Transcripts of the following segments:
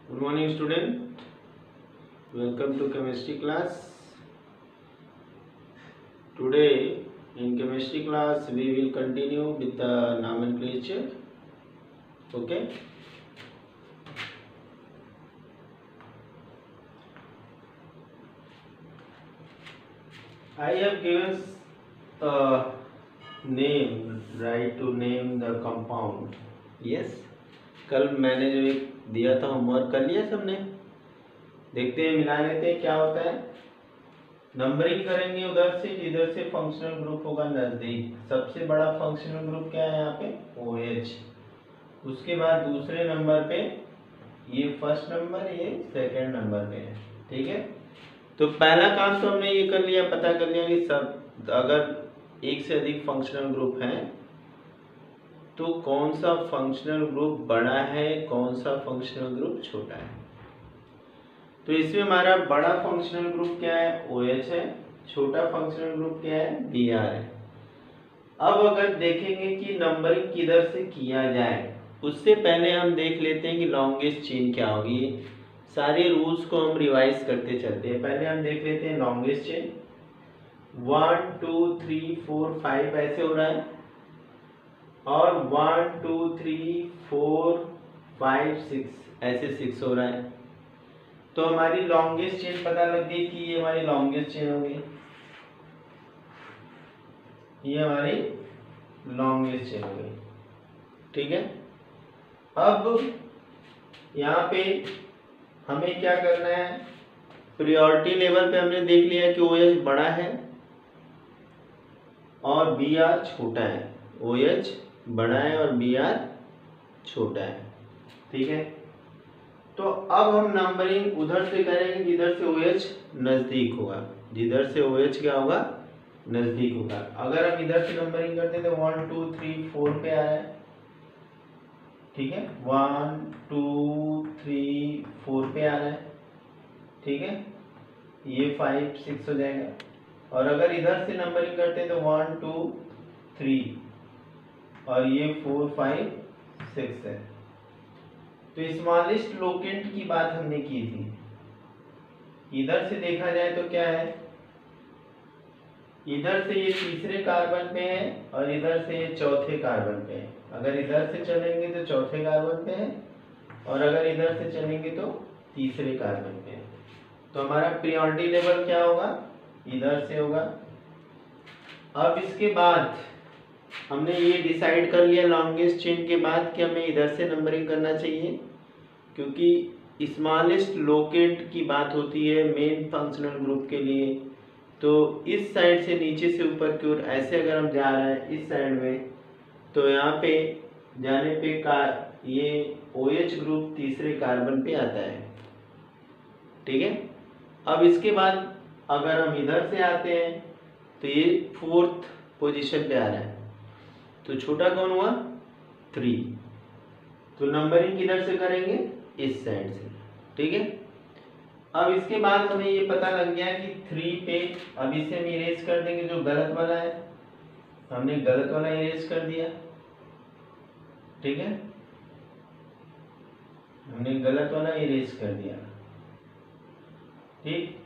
Good morning, student. Welcome to chemistry class. Today in chemistry class we will continue with the nomenclature. Okay. I have given a name, right, to name the compound. Yes. कल मैंने जो एक दिया था homework कर लिया सबने। देखते हैं, मिला लेते हैं क्या होता है। नंबरिंग करेंगे उधर से जिधर से फंक्शनल ग्रुप होगा नजदीक। सबसे बड़ा फंक्शनल ग्रुप क्या है यहाँ पे? OH। उसके बाद दूसरे नंबर पे ये फर्स्ट नंबर, ये सेकंड नंबर पे है। ठीक है, तो पहला काम तो हमने ये कर लिया, पता कर लिया कि सब अगर एक से अधिक फंक्शनल ग्रुप हैं तो कौन सा फंक्शनल ग्रुप बड़ा है, कौन सा फंक्शनल ग्रुप छोटा है। तो इसमें हमारा बड़ा फंक्शनल ग्रुप क्या है? OH है। छोटा फंक्शनल ग्रुप क्या है? Br है। अब अगर देखेंगे कि नंबरिंग किधर से किया जाए, उससे पहले हम देख लेते हैं कि लॉन्गेस्ट चेन क्या होगी। सारे रूल्स को हम रिवाइज करते चलते हैं। पहले हम देख लेते हैं लॉन्गेस्ट चेन। 1 2 3 4 5 ऐसे हो रहा है, और 1 2 3 4 5 6 ऐसे 6 हो रहा है। तो हमारी लॉन्गेस्ट चेन पता लग गई कि ये हमारी लॉन्गेस्ट चेन होगी, ये हमारी लॉन्गेस्ट चेन हो गई। ठीक है, अब यहाँ पे हमें क्या करना है? प्रायोरिटी लेवल पे हमने देख लिया कि OH बड़ा है और Br छोटा है। OH बड़ा है और Br छोटा है। ठीक है, तो अब हम नंबरिंग उधर से करेंगे जिधर से OH नजदीक होगा। जिधर से OH क्या होगा? नजदीक होगा। अगर हम इधर से नंबरिंग करते हैं तो 1 2 3 4 पे आ रहा है। ठीक है, 1 2 3 4 पे आ रहा है। ठीक है, ये 5 6 हो जाएगा। और अगर इधर से नंबरिंग करते हैं तो 1 2 3 और ये 4 5 6 है। तो स्मॉलेस्ट लोकेंट की बात हमने की थी। इधर से देखा जाए तो क्या है? इधर से ये तीसरे कार्बन पे है और इधर से ये चौथे कार्बन पे है। अगर इधर से चलेंगे तो चौथे कार्बन पे है, और अगर इधर से चलेंगे तो तीसरे कार्बन पे है। तो हमारा प्रायोरिटी लेवल क्या होगा? इधर से होगा। अब इसके बाद हमने ये डिसाइड कर लिया लॉन्गेस्ट चेन के बाद कि हमें इधर से नंबरिंग करना चाहिए, क्योंकि स्मॉलेस्ट लोकेंट की बात होती है मेन फंक्शनल ग्रुप के लिए। तो इस साइड से नीचे से ऊपर की ओर ऐसे अगर हम जा रहे हैं इस साइड में, तो यहाँ पे जाने पे ये OH ग्रुप तीसरे कार्बन पे आता है। ठीक है, अब इसके बाद अगर हम इधर से आते हैं तो ये 4th पोजीशन पे आ रहा है। तो छोटा कौन हुआ? 3। तो नंबरिंग किधर से करेंगे? इस साइड से। ठीक है, अब इसके बाद हमें ये पता लग गया कि 3 पे, अब इसे हम इरेज कर देंगे जो गलत वाला है। हमने गलत वाला इरेज कर दिया। ठीक है, हमने गलत वाला इरेज कर दिया। ठीक,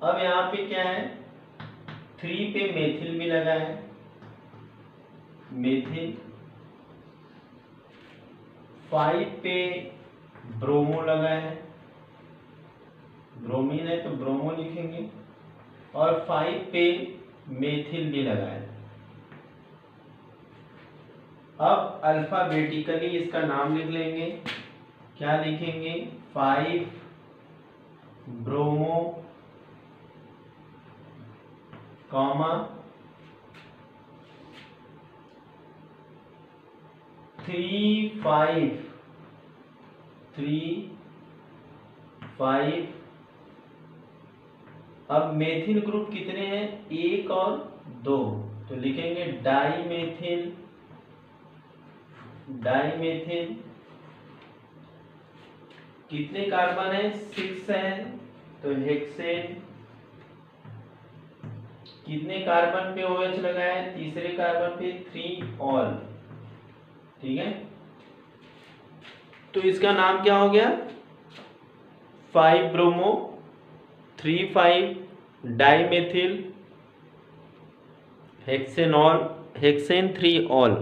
अब यहाँ पे क्या है? 3 पे मेथिल भी लगा है, मेथिल। 5 पे ब्रोमो लगा है, ब्रोमीन है तो ब्रोमो लिखेंगे। और 5 पे मेथिल भी लगा है। अब अल्फाबेटिकली इसका नाम लिख लेंगे। क्या लिखेंगे? 5 ब्रोमो कॉमा 3 5 3 5। अब मेथिल ग्रुप कितने हैं? 1 और 2, तो लिखेंगे डाईमेथिल। डाईमेथिल कितने कार्बन है? 6 है, तो हेक्सेन। कितने कार्बन पे OH लगा है? तीसरे कार्बन पे 3 ऑल। ठीक है, तो इसका नाम क्या हो गया? 5 bromo 3,5 dimethyl hexanol hexane 3 all.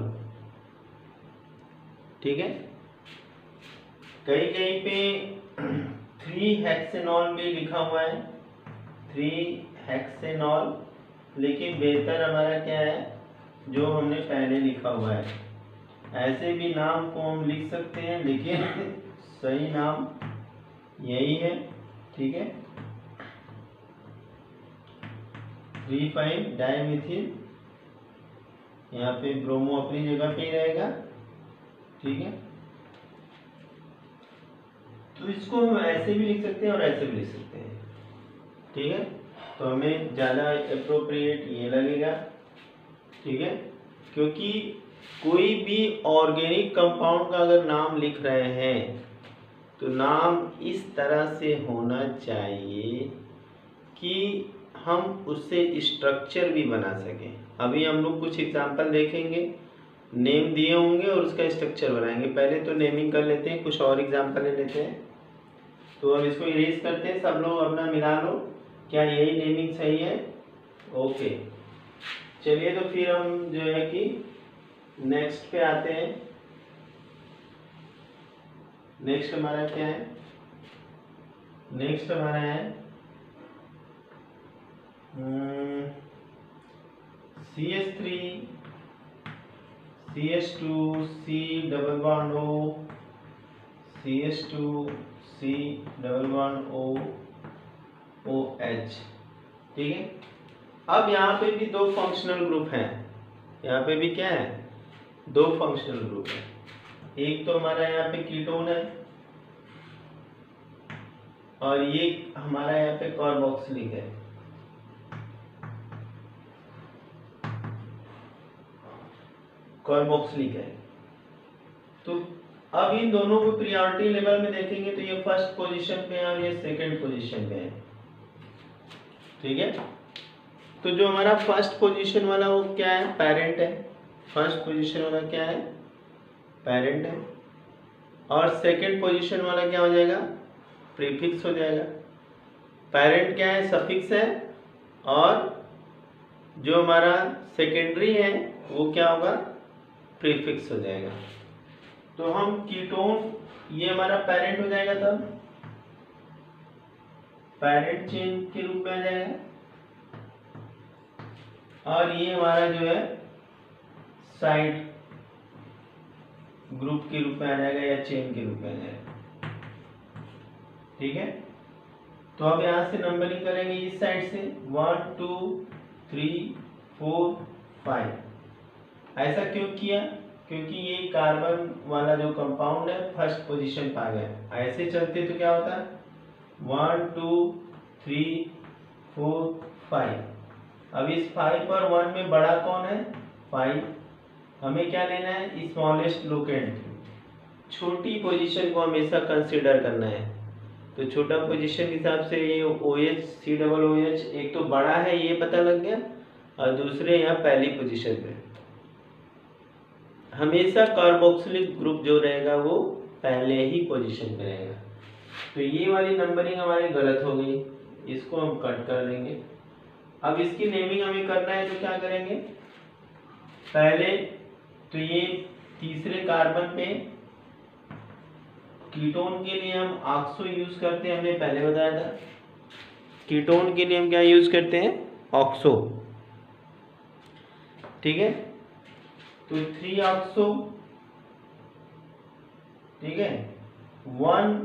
ठीक है, कहीं कहीं पे 3 हेक्सेनॉल भी लिखा हुआ है, 3 हेक्सेनॉल, लेकिन बेहतर हमारा क्या है जो हमने पहले लिखा हुआ है। ऐसे भी नाम को हम लिख सकते हैं, लेकिन सही नाम यही है। ठीक है, 3,5 डाइमेथिल, यहाँ पे ब्रोमो अपनी जगह पे ही रहेगा। ठीक है, तो इसको हम ऐसे भी लिख सकते हैं और ऐसे भी लिख सकते हैं। ठीक है, तो हमें ज़्यादा अप्रोप्रिएट ये लगेगा। ठीक है, क्योंकि कोई भी ऑर्गेनिक कंपाउंड का अगर नाम लिख रहे हैं तो नाम इस तरह से होना चाहिए कि हम उससे स्ट्रक्चर भी बना सकें। अभी हम लोग कुछ एग्जांपल देखेंगे, नेम दिए होंगे और उसका स्ट्रक्चर बनाएंगे। पहले तो नेमिंग कर लेते हैं, कुछ और एग्जांपल ले लेते हैं। तो अब इसको इरेज करते हैं, सब लोग अपना मिला लो, क्या यही नेमिंग सही है? ओके, चलिए तो फिर हम जो है कि नेक्स्ट पे आते हैं। नेक्स्ट हमारा क्या है? नेक्स्ट हमारा है CH3 CH2 C double bond O CH2 C double bond O OH। ठीक है, अब यहाँ पे भी दो फंक्शनल ग्रुप हैं। यहाँ पे भी क्या है? दो फंक्शनल ग्रुप है। एक तो हमारा यहाँ पे कीटोन है और ये हमारा यहाँ पे कार्बोक्सिलिक है। कार्बोक्सिलिक है। तो अब इन दोनों को प्रायोरिटी लेवल में देखेंगे तो ये फर्स्ट पोजीशन पे है और ये सेकंड पोजीशन पे है। ठीक है, तो जो हमारा फर्स्ट पोजीशन वाला वो क्या है? पेरेंट है। फर्स्ट पोजीशन वाला क्या है? पेरेंट है। और सेकंड पोजीशन वाला क्या हो जाएगा? प्रीफिक्स हो जाएगा। पेरेंट क्या है? सफिक्स है। और जो हमारा सेकेंडरी है वो क्या होगा? प्रीफिक्स हो जाएगा। तो हम कीटोन, ये हमारा पेरेंट हो जाएगा, तब पेरेंट चेन के रूप में आ जाएगा। और ये हमारा जो है साइड ग्रुप के रूप में आ जाएगा या चेन के रूप में आ जाएगा। ठीक है, तो अब यहां से नंबरिंग करेंगे इस साइड से 1 2 3 4 5। ऐसा क्यों किया? क्योंकि ये कार्बन वाला जो कंपाउंड है फर्स्ट पोजीशन पे आ गया। ऐसे चलते तो क्या होता है? 1 2 3 4 5। अब इस 5 पर 1 में बड़ा कौन है? 5। हमें क्या लेना है? Smallest locant. छोटी पोजीशन को हमेशा कंसीडर करना है। तो छोटा पोजीशन के हिसाब से ये OH C डबल OH, एक तो बड़ा है ये पता लग गया, और दूसरे यहाँ पहली पोजीशन पे। हमेशा कार्बोक्सिलिक ग्रुप जो रहेगा वो पहले ही पोजीशन पे रहेगा। तो ये वाली नंबरिंग हमारी गलत हो गई, इसको हम कट कर देंगे। अब इसकी नेमिंग हमें करना है तो क्या करेंगे? पहले तो ये तीसरे कार्बन पे कीटोन के लिए हम ऑक्सो यूज करते हैं, हमने पहले बताया था। कीटोन के लिए हम क्या यूज करते हैं? ऑक्सो। ठीक है, तो 3 ऑक्सो। ठीक है, 1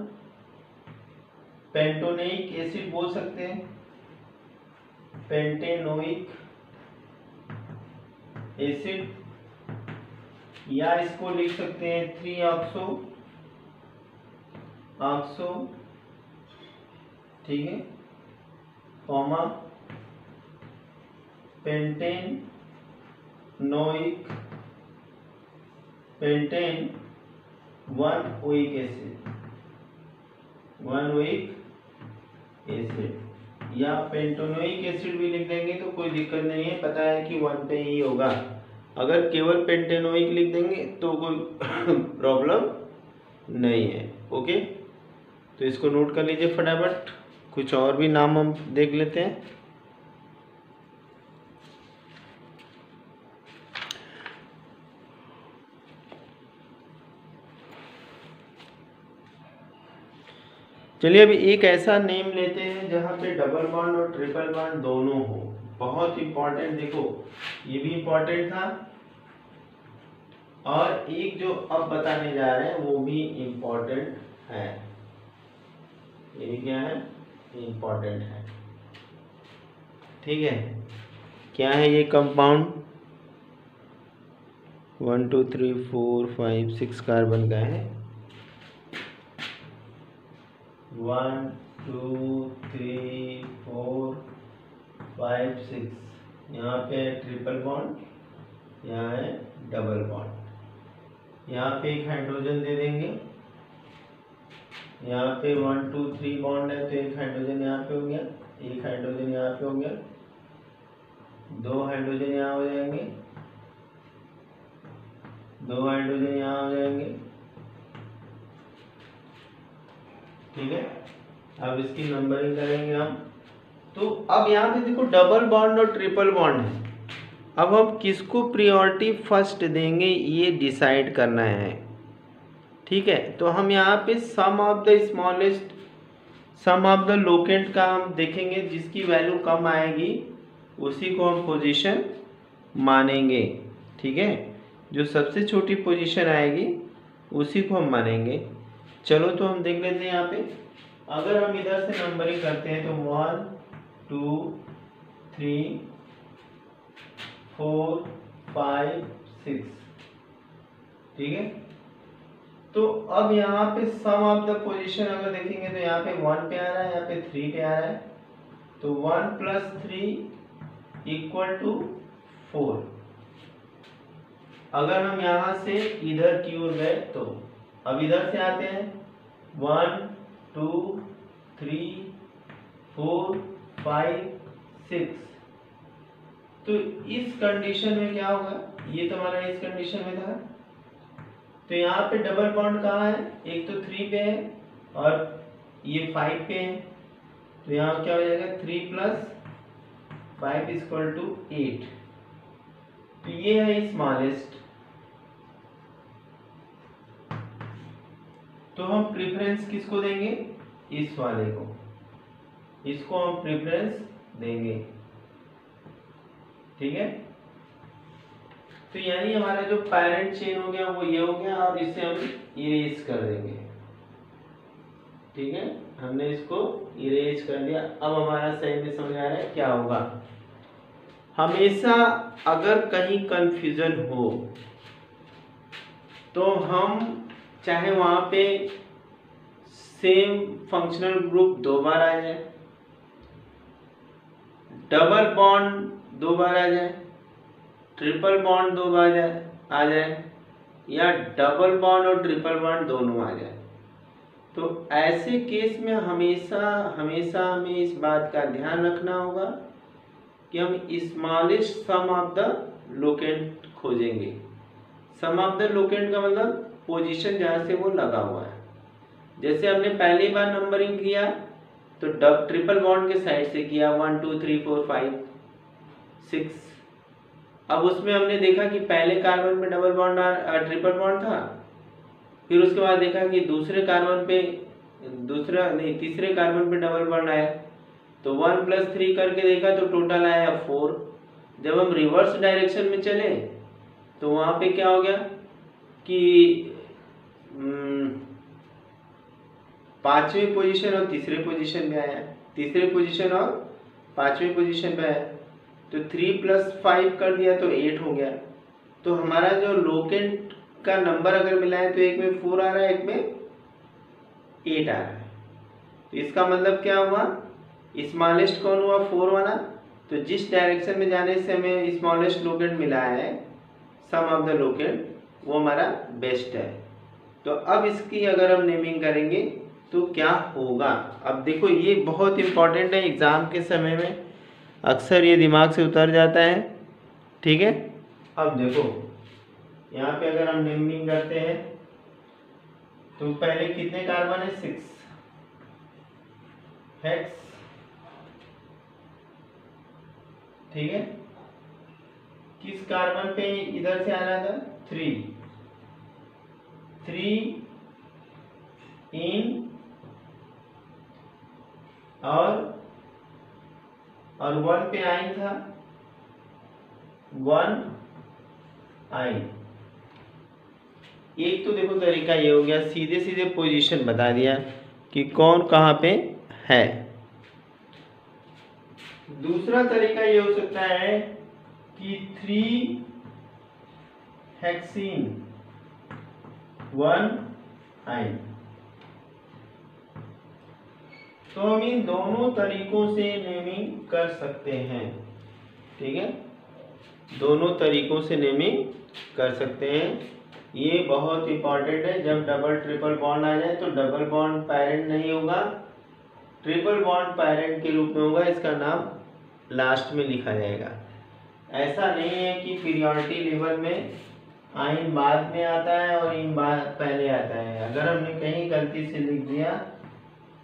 पेंटोनिक एसिड बोल सकते हैं, पेंटेनोइक एसिड, या इसको लिख सकते हैं 3 ऑक्सो ऑक्सो। ठीक है, comma pentanoic pentan 1 oic acid, 1 oic acid, या पेंटोनोइक एसिड भी लिख देंगे तो कोई दिक्कत नहीं है, पता है कि 1 पे ही होगा। अगर केवल पेंटेनोइक लिख देंगे तो कोई प्रॉब्लम नहीं है। ओके, तो तो इसको नोट कर लीजिए फटाफट। कुछ और भी नाम हम देख लेते हैं। चलिए अभी एक ऐसा नेम लेते हैं जहाँ पे डबल बॉन्ड और ट्रिपल बॉन्ड दोनों हो। बहुत इंपॉर्टेंट, देखो ये भी इंपॉर्टेंट था और एक जो अब बताने जा रहे हैं वो भी इंपॉर्टेंट है। ये भी क्या है, इंपॉर्टेंट है। ठीक है, क्या है ये कंपाउंड? 1 2 3 4 5 6 कार्बन का है। 1 2 3 4 5 6, यहाँ पे है ट्रिपल बॉन्ड, यहाँ है डबल बॉन्ड। यहाँ पे एक हाइड्रोजन दे देंगे, यहाँ पे 1 2 3 बॉन्ड है तो एक हाइड्रोजन यहाँ पे हो गया, एक हाइड्रोजन यहाँ पे हो गया, 2 हाइड्रोजन यहाँ हो जाएंगे, 2 हाइड्रोजन यहाँ हो जाएंगे। ठीक है, अब इसकी नंबरिंग करेंगे हम। तो अब यहाँ पे देखो डबल बॉन्ड और ट्रिपल बॉन्ड है। अब हम किसको प्रायोरिटी फर्स्ट देंगे ये डिसाइड करना है। ठीक है, तो हम यहाँ पे sum of the smallest, sum of the locant का हम देखेंगे, जिसकी वैल्यू कम आएगी उसी को हम पोजीशन मानेंगे। ठीक है, जो सबसे छोटी पोजीशन आएगी उसी को हम मानेंगे। चलो तो हम देख लेते हैं यहाँ पे। अगर हम इधर से नंबरिंग करते हैं तो 1 2 3 4 5 6। ठीक है, तो अब यहाँ पे सम ऑफ द पोजीशन अगर देखेंगे तो यहाँ पे 1 पे आ रहा है, यहाँ पे 3 पे आ रहा है। तो 1 + 3 = 4। अगर हम यहाँ से इधर की ओर गए तो अब इधर से आते हैं 1 2 3 4 5 6। तो इस कंडीशन में क्या होगा, ये तो हमारा इस कंडीशन में था। तो यहाँ पे डबल बॉन्ड कहाँ है, एक तो 3 पे है और ये 5 पे है। तो यहाँ क्या हो जाएगा, 3 + 5 = 8। तो ये है स्मॉलेस्ट। तो हम प्रेफरेंस किसको देंगे, इस वाले को, इसको हम प्रेफरेंस देंगे। ठीक है, तो यानी हमारा जो पेरेंट चेन हो गया वो ये हो गया और इसे हम इरेज कर देंगे। ठीक है, हमने इसको इरेज कर दिया। अब हमारा सही में समझ आ रहा है क्या होगा। हमेशा अगर कहीं कंफ्यूजन हो तो हम चाहे वहां पे सेम फंक्शनल ग्रुप 2 बार आ जाए, डबल बॉन्ड 2 बार आ जाए, ट्रिपल बॉन्ड 2 बार आ जाए, या डबल बॉन्ड और ट्रिपल बॉन्ड दोनों आ जाए, तो ऐसे केस में हमेशा हमें इस बात का ध्यान रखना होगा कि हम smallest sum of the locant खोजेंगे। सम ऑफ द लोकेंट का मतलब पोजीशन जहाँ से वो लगा हुआ है। जैसे हमने पहली बार नंबरिंग किया तो ट्रिपल बॉन्ड के साइड से किया, 1 2 3 4 5 6। अब उसमें हमने देखा कि पहले कार्बन पे डबल बॉन्ड ट्रिपल बॉन्ड था, फिर उसके बाद देखा कि तीसरे कार्बन पे डबल बॉन्ड आया, तो 1 + 3 करके देखा तो टोटल आया 4। जब हम रिवर्स डायरेक्शन में चले तो वहाँ पे क्या हो गया कि 5वीं पोजीशन और तीसरे पोजीशन पे आया, तीसरे पोजीशन और 5वीं पोजीशन पे आया, तो 3 + 5 कर दिया तो 8 हो गया। तो हमारा जो लोकेंट का नंबर अगर मिला है तो एक में 4 आ रहा है, एक में 8 आ रहा है। तो इसका मतलब क्या हुआ, स्मॉलेस्ट कौन हुआ, 4 वाला। तो जिस डायरेक्शन में जाने से हमें स्मॉलेस्ट लोकेंट मिला है, सम ऑफ द लोकेंट, वो हमारा बेस्ट है। तो अब इसकी अगर हम नेमिंग करेंगे तो क्या होगा। अब देखो ये बहुत इंपॉर्टेंट है, एग्जाम के समय में अक्सर ये दिमाग से उतर जाता है। ठीक है, अब देखो यहाँ पे अगर हम नेमिंग करते हैं तो पहले कितने कार्बन है, 6। हेक्स, ठीक है। किस कार्बन पे इधर से आ रहा था? 3 इन और 1 पे आइन था, 1 आइन। एक तो देखो तरीका ये हो गया, सीधे सीधे पोजीशन बता दिया कि कौन कहाँ पे है। दूसरा तरीका ये हो सकता है कि 3 हेक्सीन 1 आइन। तो हम इन दोनों तरीकों से नेमिंग कर सकते हैं, ठीक है। दोनों तरीकों से नेमिंग कर सकते हैं। ये बहुत इंपॉर्टेंट है। जब डबल ट्रिपल बॉन्ड आ जाए तो डबल बॉन्ड पैरेंट नहीं होगा, ट्रिपल बॉन्ड पैरेंट के रूप में होगा। इसका नाम लास्ट में लिखा जाएगा। ऐसा नहीं है कि पीरियोडिटी लेवल में आइन बाद में आता है और इन बाद पहले आता है। अगर हमने कहीं गलती से लिख दिया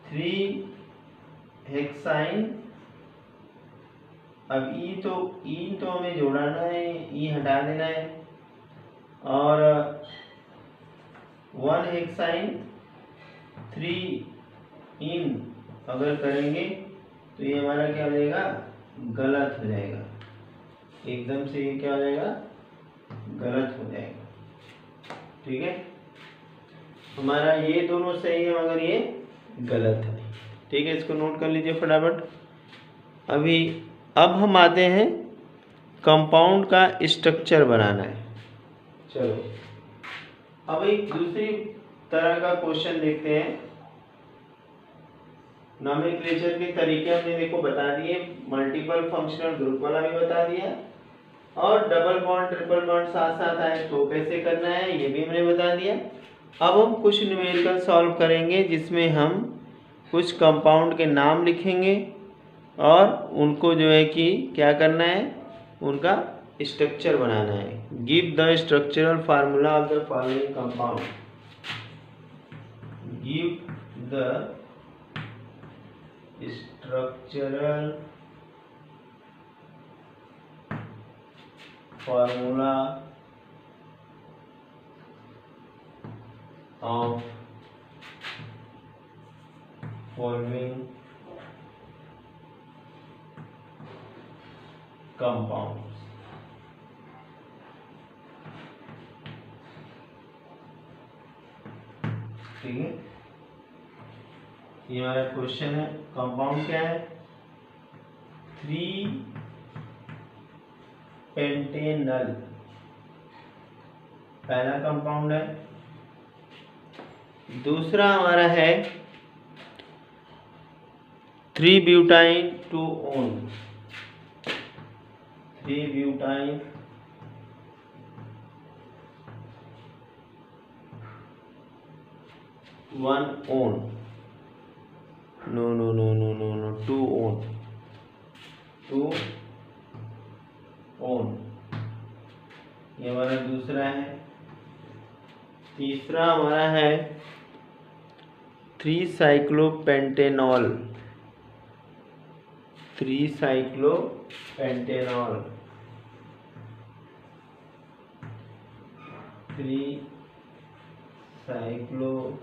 3 हेक्साइन, अब ई तो हमें जोड़ना है, ई हटा देना है, और 1 हेक्साइन 3 इन अगर करेंगे तो ये हमारा क्या हो जाएगा? गलत हो जाएगा। एकदम से ये क्या हो जाएगा? गलत हो जाएगा, ठीक है। हमारा ये दोनों सही है मगर ये गलत है, ठीक है। इसको नोट कर लीजिए फटाफट। अब हम आते हैं कंपाउंड का स्ट्रक्चर बनाना है। चलो अब एक दूसरी तरह का क्वेश्चन देखते हैं। नॉमेनक्लेचर के तरीके हमने देखो बता दिए, मल्टीपल फंक्शनल ग्रुप वाला भी बता दिया, और डबल बॉन्ड ट्रिपल बॉन्ड साथ साथ आए तो कैसे करना है ये भी हमने बता दिया। अब हम कुछ न्यूमेरिकल सॉल्व करेंगे जिसमें हम कुछ कंपाउंड के नाम लिखेंगे और उनको जो है कि क्या करना है, उनका स्ट्रक्चर बनाना है। Give the structural formula of the following compound. Give the structural formula of following compound. ठीक है, ये हमारा क्वेश्चन है। कंपाउंड क्या है? 3 पेंटेनल पहला कंपाउंड है। दूसरा हमारा है 3 butyne 2 one. 3 butyne 1 one. No 2 one. 2 one ये हमारा दूसरा है। तीसरा हमारा है 3 साइक्लोपेंटेनॉल। 3 साइक्लोपेंटेनॉल। 3 साइक्लोपेंटेनॉल।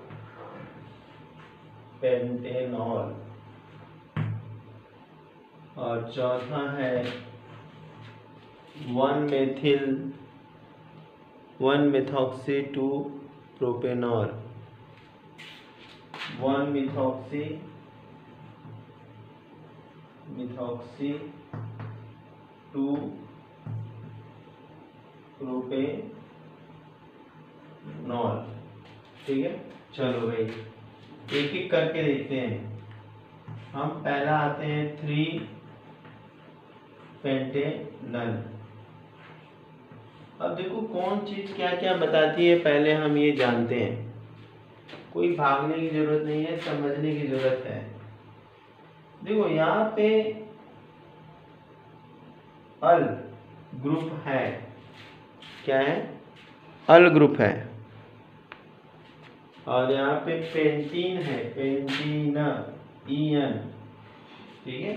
और चौथा है 1 मेथॉक्सी 2 प्रोपेनॉल। 1 methoxy 2 propanol. ठीक है, चलो भाई एक एक करके देखते हैं। हम पहला आते हैं 3 पेंटेनल। अब देखो कौन चीज क्या क्या बताती है, पहले हम ये जानते हैं। कोई भागने की जरूरत नहीं है, समझने की जरूरत है। देखो यहाँ पे अल ग्रुप है। क्या है? अल ग्रुप है। और यहाँ पे पेंटीन है, पेंटीन EN ठीक है।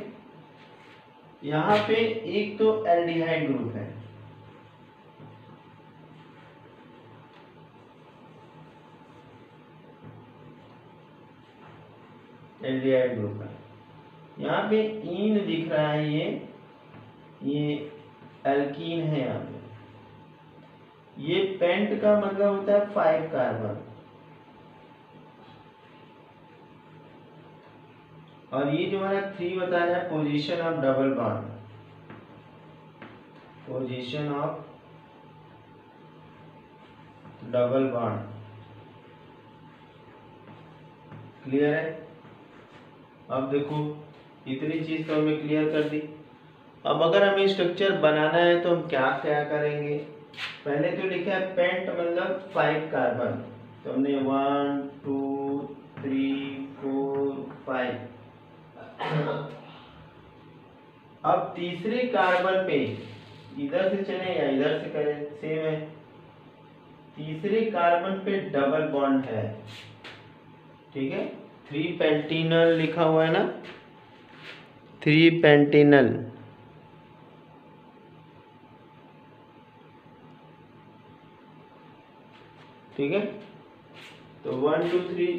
यहाँ पे एक तो एल्डिहाइड ग्रुप है, एल्डिहाइड ग्रुप है। यहाँ पे इन दिख रहा है, ये एल्कीन है। यहाँ पे ये पेंट का मतलब होता है 5 कार्बन, और ये जो हमारा 3 बता रहा है position of double bond, position of double bond. Clear है? अब देखो इतनी चीज तो हमने क्लियर कर दी। अब अगर हमें स्ट्रक्चर बनाना है तो हम क्या क्या करेंगे? पहले तो लिखा है पेंट मतलब 5 कार्बन, तो हमने 1 2 3 4 5। अब तीसरे कार्बन पे इधर से चले या इधर से करें, सेम है। तीसरे कार्बन पे डबल बॉन्ड है, ठीक है। 3 पेंटिनल लिखा हुआ है ना, 3 पेंटिनल। ठीक है, तो 1 2 3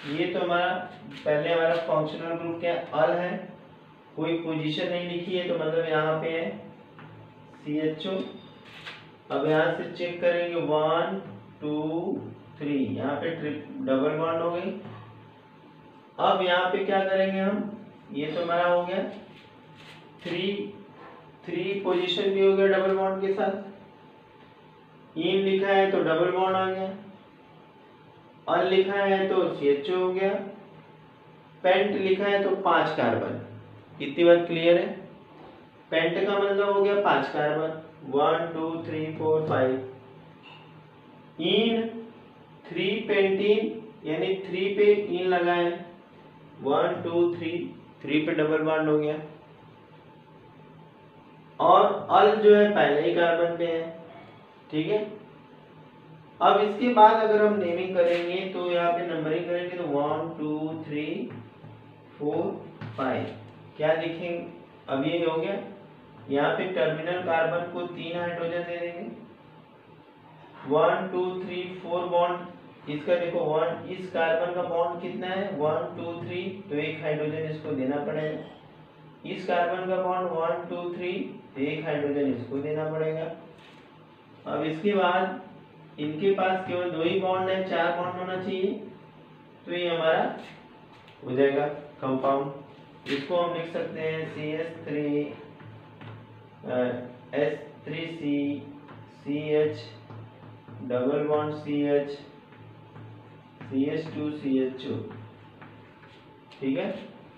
ये तो हमारा पहले हमारा फंक्शनल ग्रुप क्या अल है, कोई पोजीशन नहीं लिखी है तो मतलब यहाँ पे है CHO। अब यहाँ से चेक करेंगे 1 2 3, यहाँ पे डबल बॉन्ड हो गई। अब यहाँ पे क्या करेंगे हम, ये तो हमारा हो गया 3 पोजीशन भी हो गया डबल बॉन्ड के साथ। इन लिखा है तो डबल बॉन्ड आ गया, अल लिखा है तो CHO हो गया, पेंट लिखा है तो 5 कार्बन। इतनी बात क्लियर है? पेंट का मतलब हो गया 5 कार्बन, 1 2 3 4 5। इन 3 पेंटीन यानी 3 पे इन लगाए, 1 2 3 पे डबल बॉन्ड हो गया। और अल जो है पहले ही कार्बन पे है, ठीक है। अब इसके बाद अगर हम नेमिंग करेंगे तो यहाँ पे नंबरिंग करेंगे तो 1 2 3 4 5 क्या लिखेंगे? अब ये हो गया। यहाँ पे टर्मिनल कार्बन को 3 हाइड्रोजन दे देंगे, 1 2 3 4 बॉन्ड। इसका देखो 1 इस कार्बन का बॉन्ड कितना है 1 2 3, तो 1 हाइड्रोजन इसको देना पड़ेगा। इस कार्बन का बॉन्ड 1 2 3, तो 1 हाइड्रोजन इसको देना पड़ेगा। अब इसके बाद इनके पास केवल 2 ही बॉन्ड है, 4 बॉन्ड होना चाहिए, तो ये हमारा हो जाएगा कंपाउंड। इसको हम लिख सकते हैं CH3 H3C CH double bond CH CH2 CHO। ठीक है।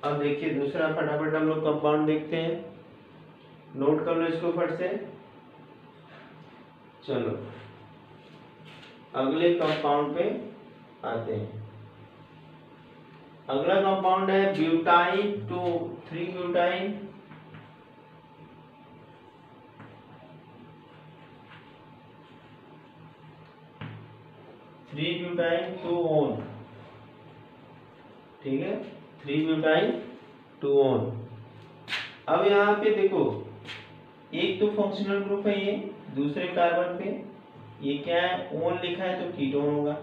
अब देखिए दूसरा फटाफट हम लोग कंपाउंड देखते हैं, नोट कर लो इसको फट से। चलो अगले कंपाउंड पे आते हैं। अगला कंपाउंड है ब्यूटाइन 3 ब्यूटाइन, ब्यूटाइन 2 ओन। ठीक है, 3 ब्यूटाइन 2 ओन। अब यहाँ पे देखो एक तो फंक्शनल ग्रुप है ये, दूसरे कार्बन पे ये क्या है ओन लिखा है तो कीटोन होगा।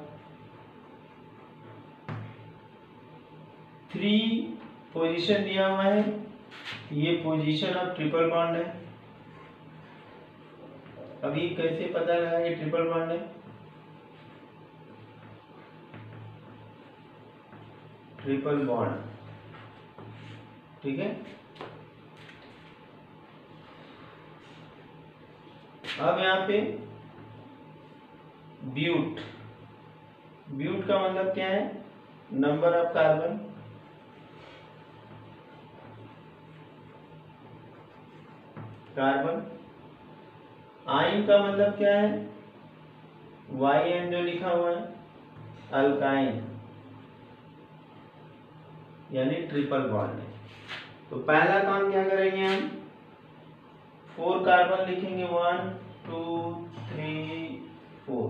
3 पोजीशन दिया हुआ है, ये पोजीशन ऑफ ट्रिपल बॉन्ड है। अभी कैसे पता लगा ये ट्रिपल बॉन्ड है? ट्रिपल बॉन्ड, ठीक है। अब यहाँ पे ब्यूट का मतलब क्या है? Number of carbon. आइन का मतलब क्या है? YN जो लिखा हुआ है अल्काइन, यानी ट्रिपल बॉन्ड है। तो पहला काम क्या करेंगे हम, 4 कार्बन लिखेंगे 1 2 3 4।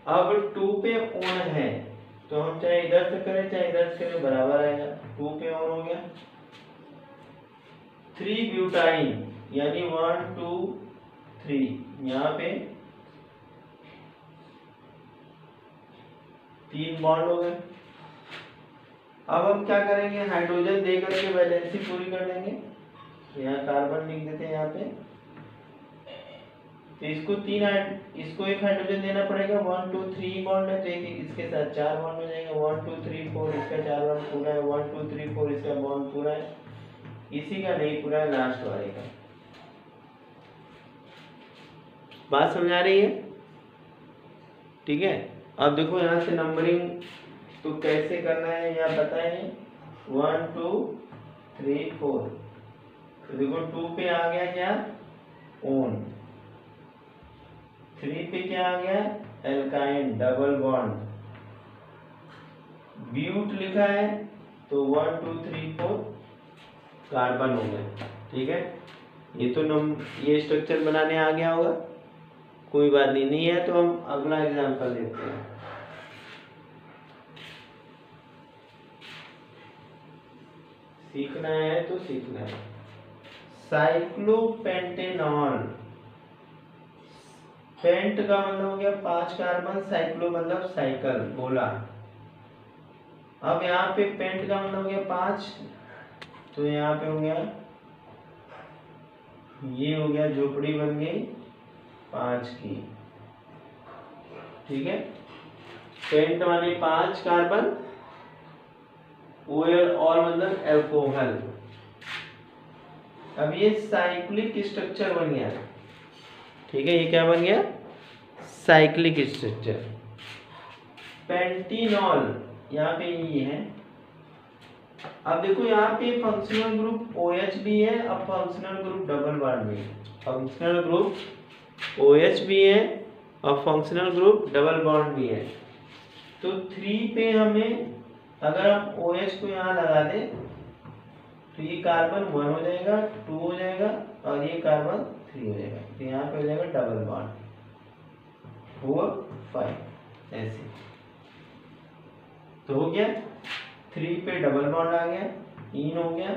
अब 2 पे ओन है तो हम चाहे इधर से करें चाहे इधर से करें बराबर आएगा। 2 पे ऑन हो गया। 3 ब्यूटाइन यानी 1 2 3 यहाँ पे 3 बॉन्ड हो गए। अब हम क्या करेंगे, हाइड्रोजन दे करके वैलेंसी पूरी कर देंगे। तो यहाँ कार्बन लिख देते हैं यहाँ पे। तो इसको इसको एक हाइड्रोजन देना पड़ेगा। 1 2 3 बॉन्ड है तो एक इसके साथ 4 बॉन्ड हो जाएगा। 1 2 3 4 इसका 4 बॉन्ड पूरा है। 1 2 3 4 इसका बॉन्ड पूरा है। इसी का नहीं पूरा है, लास्ट वाले का। बात समझ आ रही है? ठीक है। अब देखो यहाँ से नंबरिंग तो कैसे करना है यहाँ बताएं। 1 2 3 4। तो देखो 2 पे आ गया क्या, ओन। 3 पे क्या आ गया, एल्काइन डबल बॉन्ड। ब्यूट लिखा है तो 1 2 3 4 कार्बन हो गया। ठीक है, ये तो ये स्ट्रक्चर बनाने आ गया होगा, कोई बात नहीं है तो हम अगला एग्जांपल देखते हैं। सीखना है तो सीखना है। साइक्लोपेंटेनॉल, पेंट का मतलब हो गया 5 कार्बन, साइक्लो मतलब साइकिल बोला। अब यहाँ पे पेंट का मतलब हो गया 5, तो यहाँ पे हो गया, ये हो गया झोपड़ी बन गई 5 की। ठीक है, पेंट वाले 5 कार्बन, ओएल और मतलब एल्कोहल। अब ये साइक्लिक स्ट्रक्चर बन गया। ठीक है, ये क्या बन गया, साइक्लिक स्ट्रक्चर। पेंटीनॉल यहाँ पे ये है। अब देखो यहाँ पे फंक्शनल ग्रुप OH भी है, अब फंक्शनल ग्रुप डबल बॉन्ड भी है। फंक्शनल ग्रुप OH भी है और फंक्शनल ग्रुप डबल बॉन्ड भी है। तो 3 पे हमें अगर हम OH को यहाँ लगा दें तो ये कार्बन 1 हो जाएगा, 2 हो जाएगा और ये कार्बन 3 हो जाएगा। तो यहाँ पे हो जाएगा डबल बॉन्ड 4 5 ऐसे। तो हो गया 3 पे डबल बॉन्ड आ गया, इन हो गया,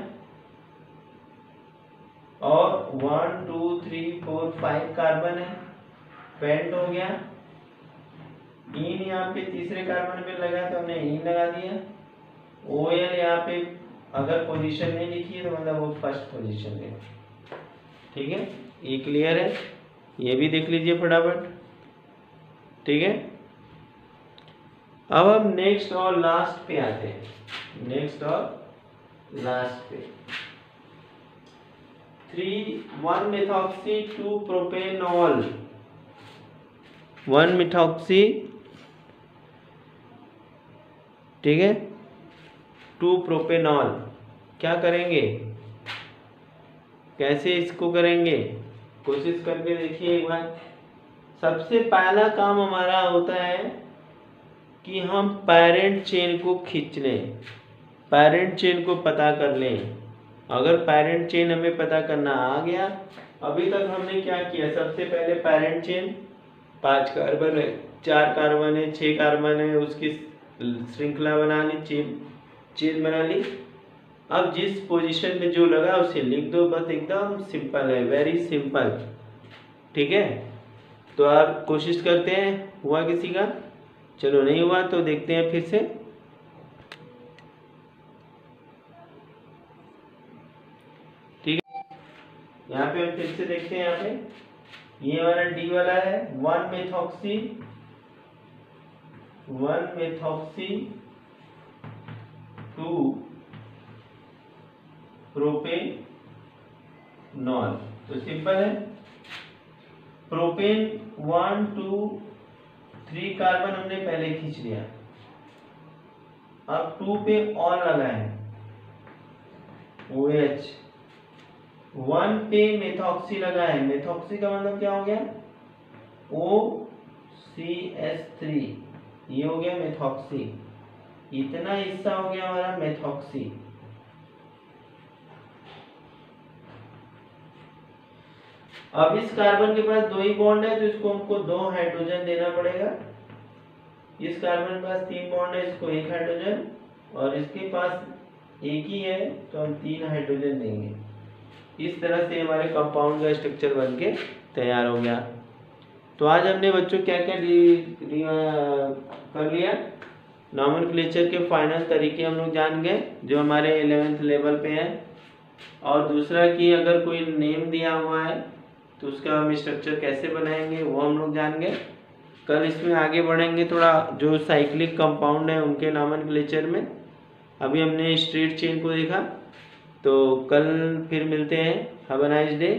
और 1 2 3 4 5 कार्बन है, पेंट हो गया। इन यहाँ पे तीसरे कार्बन पे लगा तो हमने इन लगा दिया। OL यहाँ पे अगर पोजीशन नहीं लिखी है तो मतलब वो फर्स्ट पोजीशन है। ठीक है, ये क्लियर है, ये भी देख लीजिए फटाफट। ठीक है, अब हम नेक्स्ट और लास्ट पे आते हैं। नेक्स्ट और लास्ट पे 1 मेथॉक्सी 2 प्रोपेनॉल। 1 मेथॉक्सी, ठीक है, 2 प्रोपेनॉल। क्या करेंगे, कैसे इसको करेंगे, कोशिश करके देखिए एक बार। सबसे पहला काम हमारा होता है कि हम पेरेंट चेन को खींच लें, पेरेंट चेन को पता कर लें। अगर पेरेंट चेन हमें पता करना आ गया, अभी तक हमने क्या किया, सबसे पहले पेरेंट चेन 5 कार्बन है, 4 कार्बन है, 6 कार्बन है, उसकी श्रृंखला बना ली, चेन बना ली। अब जिस पोजीशन में जो लगा उसे लिख दो, बस एकदम सिंपल है, वेरी सिंपल। ठीक है, तो आप कोशिश करते हैं, हुआ किसी का, चलो नहीं हुआ तो देखते हैं फिर से। ठीक है, यहाँ पे हम फिर से देखते हैं। यहाँ पे ये वाला डी वाला है 1 मेथॉक्सी 2 प्रोपेनॉल। तो सिंपल है, प्रोपेन 1 2 3 कार्बन हमने पहले खींच लिया। अब 2 पे और लगा है OH, 1 पे मेथॉक्सी लगा है। मेथॉक्सी का मतलब क्या हो गया, OCH3, ये हो गया मेथॉक्सी। इतना हिस्सा हो गया हमारा मेथॉक्सी। अब इस कार्बन के पास 2 ही बॉन्ड है तो इसको हमको 2 हाइड्रोजन देना पड़ेगा। इस कार्बन के पास 3 बॉन्ड है, इसको 1 हाइड्रोजन, और इसके पास एक ही है तो हम 3 हाइड्रोजन देंगे। इस तरह से हमारे कंपाउंड का स्ट्रक्चर बनके तैयार हो गया। तो आज हमने बच्चों क्या क्या कर लिया, नॉमेनक्लेचर के फाइनल तरीके हम लोग जान गए जो हमारे 11th लेवल पे है। और दूसरा कि अगर कोई नेम दिया हुआ है तो उसका हम स्ट्रक्चर कैसे बनाएंगे वो हम लोग जान गए। कल इसमें आगे बढ़ेंगे थोड़ा जो साइक्लिक कंपाउंड है उनके नॉमेनक्लेचर में। अभी हमने स्ट्रेट चेन को देखा, तो कल फिर मिलते हैं। Have a nice day.